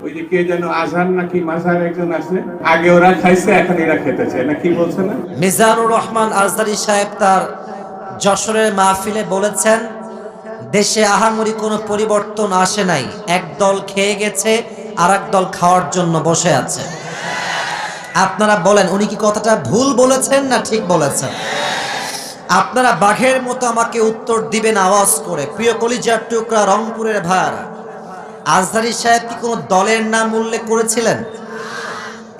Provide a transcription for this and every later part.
ওই যে কে যেন আজহার নাকি মাজার একজন আছে, আগে ওরা খাইছে এখন এরা খেতে চায় না, কি বলছে না? মিজানুর রহমান আজহারী সাহেব তার যশোরের মাহফিলে বলেছেন, দেশে আহামরি কোনো পরিবর্তন আসে নাই, একদল খেয়ে গেছে আর একদল খাওয়ার জন্য বসে আছে। আপনারা বলেন উনি কি কথাটা ভুল বলেছেন না ঠিক বলেছেন? আপনারা বাঘের মতো আমাকে উত্তর দিবেন আওয়াজ করে। প্রিয় কলিজার টুকরা রংপুরের ভাইরা, আজহারী সাহেব কি কোনো দলের নাম উল্লেখ করেছিলেন?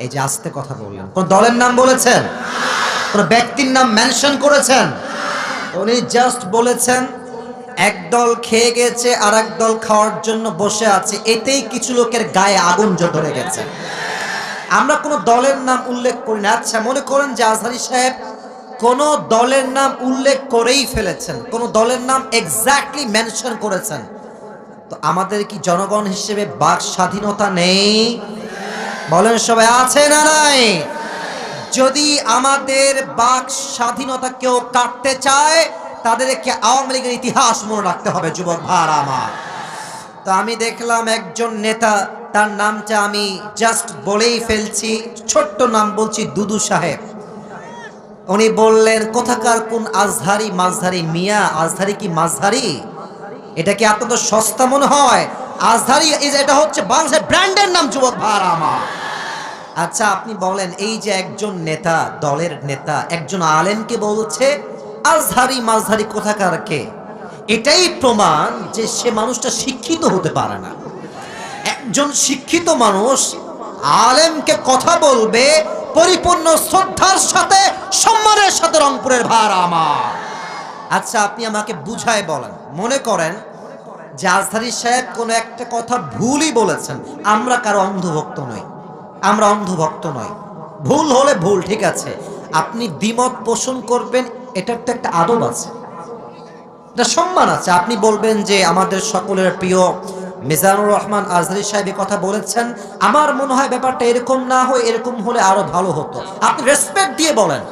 এই যে আস্তে কথা বললেন, কোন দলের নাম বলেছেন? কোন ব্যক্তির নাম মেনশন করেছেন? উনি জাস্ট বলেছেন একদল খেয়ে গেছে আর একদল খাওয়ার জন্য বসে আছে, এতেই কিছু লোকের গায়ে আগুন ধরে গেছে। আমরা কোনো দলের নাম উল্লেখ করি না। আচ্ছা, মনে করেন যে আজহারী সাহেব কোন দলের নাম উল্লেখ করেই ফেলেছেন, কোন দলের নাম এক্স্যাক্টলি মেনশন করেছেন, তো আমাদের কি জনগণ হিসেবে বাক স্বাধীনতা নেই? বলেন সবাই, আছে না নাই? যদি আমাদের বাক স্বাধীনতা কেউ কাটতে চায়, তাদেরকে আওয়ামী লীগের ইতিহাস মনে রাখতে হবে যুবক ভাইরা আমার। তো আমি দেখলাম একজন নেতা, তার নামটা আমি জাস্ট বলেই ফেলছি, ছোট্ট নাম বলছি, দুদু সাহেব। উনি বললেন কোথাকার কোন আজহারি মাঝহারি মিয়া, আজহারি কি মাঝহারি? এটা কি আপনাদের সস্তা মনে হয়? আজহারি এটা হচ্ছে বাংলাদেশের ব্র্যান্ডের নাম যুবক ভাইরা আমার। আচ্ছা আপনি বলেন, এই যে একজন নেতা, দলের নেতা একজন আলেমকে বলছে আজহারি মাঝহারি কোথাকার কে, এটাই প্রমাণ যে সে মানুষটা শিক্ষিত হতে পারে না। একজন শিক্ষিত মানুষ আলেমকে কথা বলবে পরিপূর্ণ শ্রদ্ধার সাথে, সম্মানের সাথে রংপুরের ভাইরা আমার। আচ্ছা আপনি আমাকে বুঝায় বলেন, মনে করেন যে আজহারী সাহেব কোনো একটা কথা ভুলই বলেছেন, আমরা কারো অন্ধভক্ত নই, আমরা অন্ধভক্ত নই, ভুল হলে ভুল, ঠিক আছে, আপনি দ্বিমত পোষণ করবেন, এটার তো একটা আদব আছে, এটা সম্মান আছে। আপনি বলবেন যে আমাদের সকলের প্রিয় মিজানুর রহমান আজহারী সাহেব কথা বলেছেন, আমার মনে হয় ব্যাপারটা এরকম না হয়, এরকম হলে আরো ভালো হতো, আপনি রেসপেক্ট দিয়ে বলেন।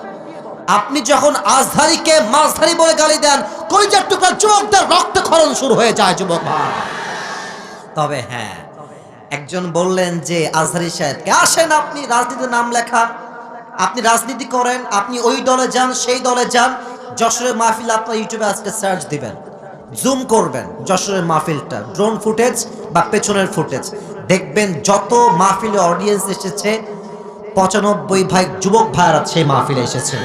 আপনি যখন আজহারীকে মাঝহারি বলে গালি দেন, কলিজার টুকরা যুবকদের রক্তক্ষরণ শুরু হয়ে যায় যুবক ভাই। তবে হ্যাঁ, একজন বললেন যে আজহারী সাহেবকে, আসেন আপনি রাজনীতিতে নাম লেখা, আপনি রাজনীতি করেন, আপনি ওই দলে যান সেই দলে যান, যশোরের মাহফিল আপনার ইউটিউবে আজকে সার্চ দিবেন, জুম করবেন যশোরের মাহফিলটা, ড্রোন ফুটেজ বা পেছনের ফুটেজ দেখবেন, যত মাহফিলে অডিয়েন্স এসেছে 95 ভাগ যুবক ভাইরা সেই মাহফিলে এসেছিল।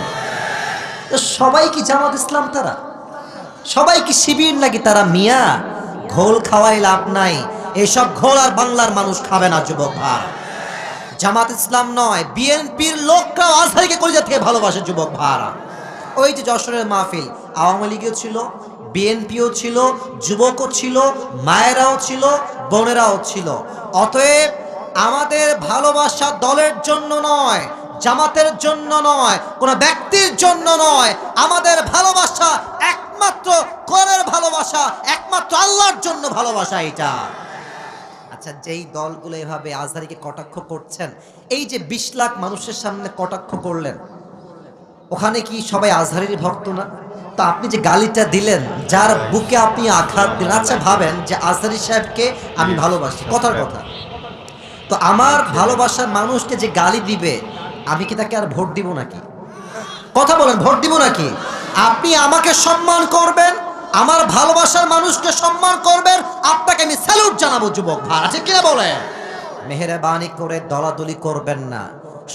তো সবাই কি জামাত ইসলাম? তারা সবাই কি শিবির নাকি? তারা মিয়া, ঘোল খাওয়াই লাভ নাই, এসব ঘোল আর বাংলার মানুষ খাবে না যুবক ভাই। জামাত ইসলাম নয়, বিএনপির লোকরা আজহারীকে কলিজা থেকে ভালোবাসে যুবক ভাইরা। ওই যে যশোরের মাহফিল, আওয়ামী লীগও ছিল, বিএনপিও ছিল, যুবকও ছিল, মায়েরাও ছিল, বোনেরাও ছিল। অতএব আমাদের ভালোবাসা দলের জন্য নয়, জামাতের জন্য নয়, কোন ব্যক্তির জন্য নয়, আমাদের ভালোবাসা একমাত্র কোরআনের ভালোবাসা, একমাত্র আল্লাহর জন্য ভালোবাসা এটা। আচ্ছা, যেই দলগুলো এভাবে আজহারীকে কটাক্ষ করছেন, এই যে 20 লাখ মানুষের সামনে কটাক্ষ করলেন, ওখানে কি সবাই আজহারীর ভক্ত না? তো আপনি যে গালিটা দিলেন, যার বুকে আপনি আঘাত দিলেন, আচ্ছা ভাবেন যে আজহারী সাহেবকে আমি ভালোবাসি, কথার কথা, তো আমার ভালোবাসার মানুষকে যে গালি দিবে, আমি কি তাকে আর ভোট দিব নাকি? কথা বলেন, ভোট দিব নাকি? আপনি আমাকে সম্মান করবেন, আমার ভালোবাসার মানুষকে সম্মান করবেন, আপনাকে আমি স্যালুট জানাবো যুবক ভাই, ঠিক কিনা বলেন? মেহেরবানি করে দলাদলি করবেন না।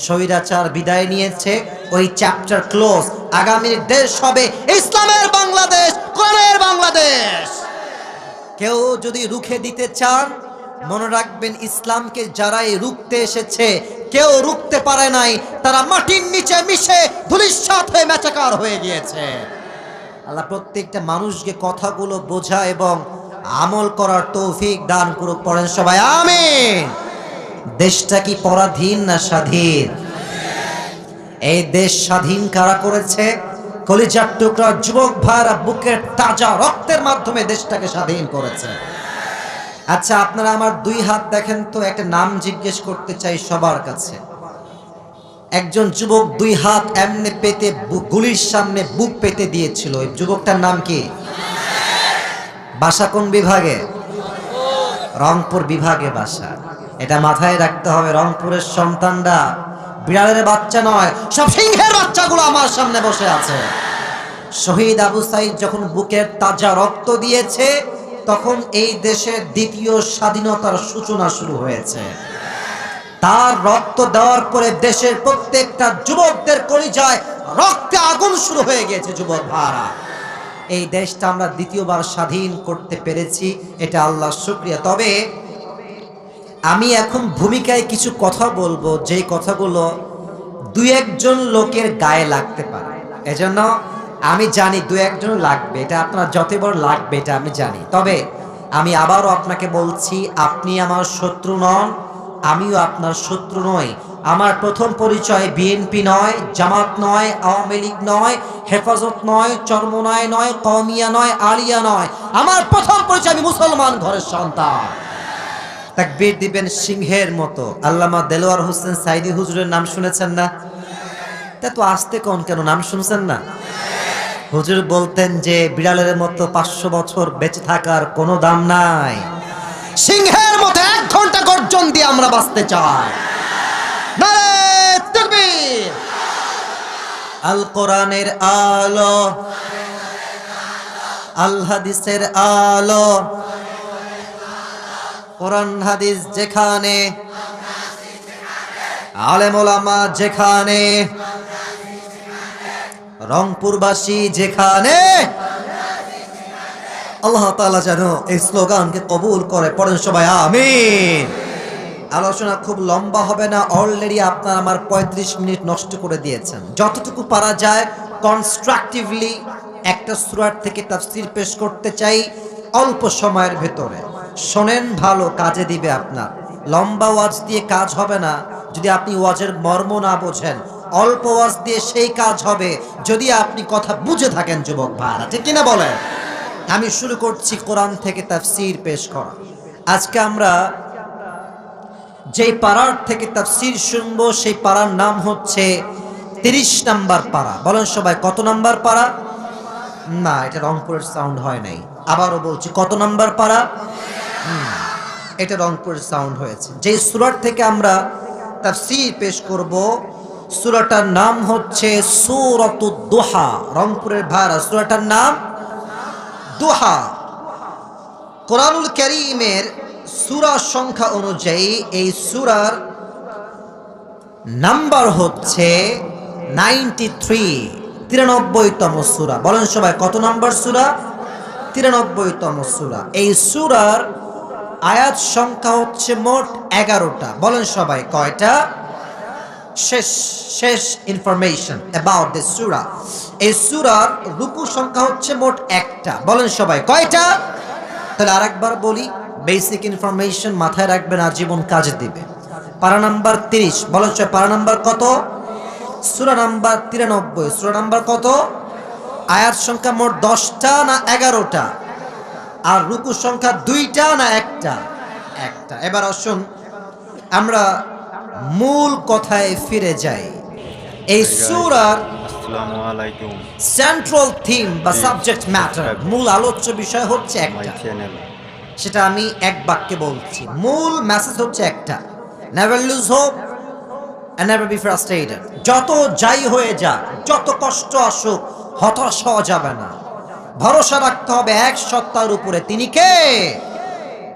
স্বৈরাচার বিদায় নিয়েছে, ওই চ্যাপ্টার ক্লোজ। আগামীর দেশ হবে ইসলামের বাংলাদেশ, কোরআনের বাংলাদেশ। কেউ যদি রুখে দিতে চান, মনে রাখবেন ইসলামকে যারাই রুখতে এসেছে, কেউ রুখতে পারে নাই, তারা মাটির নিচে মিশে ধূলিসাৎ হয়ে মেচাকার হয়ে গিয়েছে। আল্লাহ প্রত্যেকটা মানুষকে কথাগুলো বোঝা এবং আমল করার তৌফিক দান করুক, পড়েন সবাই আমিন। দেশটা কি পরাধীন না স্বাধীন? এই দেশ স্বাধীন কারা করেছে? কলিজার টুকরা যুবক ভাইরা বুকের তাজা রক্তের মাধ্যমে দেশটাকে স্বাধীন করেছে। আচ্ছা আপনারা আমার 2 হাত দেখেন তো, একটা নাম জিজ্ঞেস করতে চাই সবার কাছে। একজন যুবক 2 হাত এমনি পেতে গুলির সামনে বুক পেতে দিয়েছিল, ওই যুবকটার নাম কি? বাসা কোন বিভাগে? রংপুর বিভাগে বাসা। এটা মাথায় রাখতে হবে। রংপুরের সন্তানরা বিড়ালের বাচ্চা নয়, সব সিংহের বাচ্চাগুলো আমার সামনে বসে আছে। শহীদ আবু সাইদ যখন বুকের তাজা রক্ত দিয়েছে, তখন এই দেশের দ্বিতীয় স্বাধীনতার সূচনা শুরু হয়েছে। তার রক্ত দেওয়ার পরে দেশের প্রত্যেকটা যুবকদের কলিজায় রক্তে আগুন শুরু হয়ে গেছে। যুবক ভাইরা, এই দেশটা আমরা দ্বিতীয়বার স্বাধীন করতে পেরেছি, এটা আল্লাহর শুকরিয়া। তবে আমি এখন ভূমিকায় কিছু কথা বলবো, যে কথাগুলো দুই একজন লোকের গায়ে লাগতে পারে। এজন্য আমি জানি দুই একজন লাগবে, এটা আপনার যত বড় লাগবে এটা আমি জানি। তবে আমি আবারও আপনাকে বলছি, আপনি আমার শত্রু নন, আমিও আপনার শত্রু নই। আমার প্রথম পরিচয় বিএনপি নয়, জামাত নয়, আওয়ামী লীগ নয়, হেফাজত নয়, চরমোনাই নয়, কওমিয়া নয়, আলিয়া নয়। আমার প্রথম পরিচয়, আমি মুসলমান ঘরের সন্তান। তাকবীর দিবেন সিংহের মতো। আল্লামা দেলোয়ার হোসেন সাইদি হুজুরের নাম শুনেছেন না? তা তো আসতে কোন কেন, নাম শুনছেন না? হুজুর বলতেন যে বিড়ালের মতো 500 বছর বেঁচে থাকার কোনো দাম নাই, সিংহের মতো 1 ঘন্টা গর্জন দিয়ে আমরা বাঁচতে চাই। নারে তাকবীর। আল কোরআনের আলো, আল হাদিসের আলো, কোরআন হাদিস যেখানে, আলেম ওলামা যেখানে, রংপুরবাসী যেখানে, আল্লাহ তাআলা যেন এই স্লোগানকে কবুল করে। পড়েন সবাই আমিন। আলোচনা খুব লম্বা হবে না, অলরেডি আপনার আমার 35 মিনিট নষ্ট করে দিয়েছেন। যতটুকু পারা যায় কনস্ট্রাকটিভলি একটা সূরা থেকে তাফসীর পেশ করতে চাই অল্প সময়ের ভেতরে। শোনেন, ভালো কাজে দিবে আপনার। লম্বা ওয়াজ দিয়ে কাজ হবে না যদি আপনি ওয়াজের মর্ম না বোঝেন। অল্প ওয়াজ দিয়ে সেই কাজ হবে যদি আপনি কথা বুঝে থাকেন। যুবক ভাইরা, ঠিক কিনা বলেন? আমি শুরু করছি কোরআন থেকে তাফসীর পেশ করা। আজকে আমরা যেই পাড়ার থেকে তাফসীর শুনবো সেই পাড়ার নাম হচ্ছে 30 নাম্বার পাড়া। বলেন সবাই, কত নাম্বার পাড়া? না, এটা রংপুরের সাউন্ড হয় নাই। আবারও বলছি, কত নাম্বার পাড়া? এটা রংপুরের সাউন্ড হয়েছে। যে সূরা থেকে আমরা তাফসীর পেশ করব, সূরাটার নাম হচ্ছে সূরাতুদ দুহা। রংপুরের ভাইরা, সূরাটার নাম দুহা। কোরআনুল কারীমের সূরা সংখ্যা অনুযায়ী এই সূরার নাম্বার হচ্ছে 93, 93তম সূরা। বলেন সবাই, কত নাম্বার সূরা? 93তম সূরা। এই সূরার আয়াত সংখ্যা হচ্ছে মোট 11টা। বলেন সবাই, কয়টা? শেষ ইনফরমেশন অ্যাবাউট দিস সূরা। এই সূরার রুকু সংখ্যা হচ্ছে মোট 1টা। বলেন সবাই, কয়টা? তাহলে আরেকবার বলি, বেসিক ইনফরমেশন মাথায় রাখবেন, আজীবন কাজে দিবে। পারা নাম্বার 30। বলেন সবাই, পারা নাম্বার কত? সূরা নাম্বার 93। সূরা নাম্বার কত? আয়াত সংখ্যা মোট 10টা না 11টা? আর রুকু সংখ্যা 2টা না 1টা? 1টা। এবার আসুন আমরা মূল কথায় ফিরে যাই। এই সূরার আসসালামু আলাইকুম। সেন্ট্রাল থিম বা সাবজেক্ট ম্যাটার, মূল আলোচ্য বিষয় হচ্ছে একটা। সেটা আমি এক বাক্যে বলছি। মূল মেসেজ হচ্ছে একটা, never lose hope and never be frustrated. যত যাই হয়ে যাক, যত কষ্ট আসুক, হতাশ হওয়া যাবে না। ভরসা রাখতে হবে এক সত্তার উপরে। তিনি কে?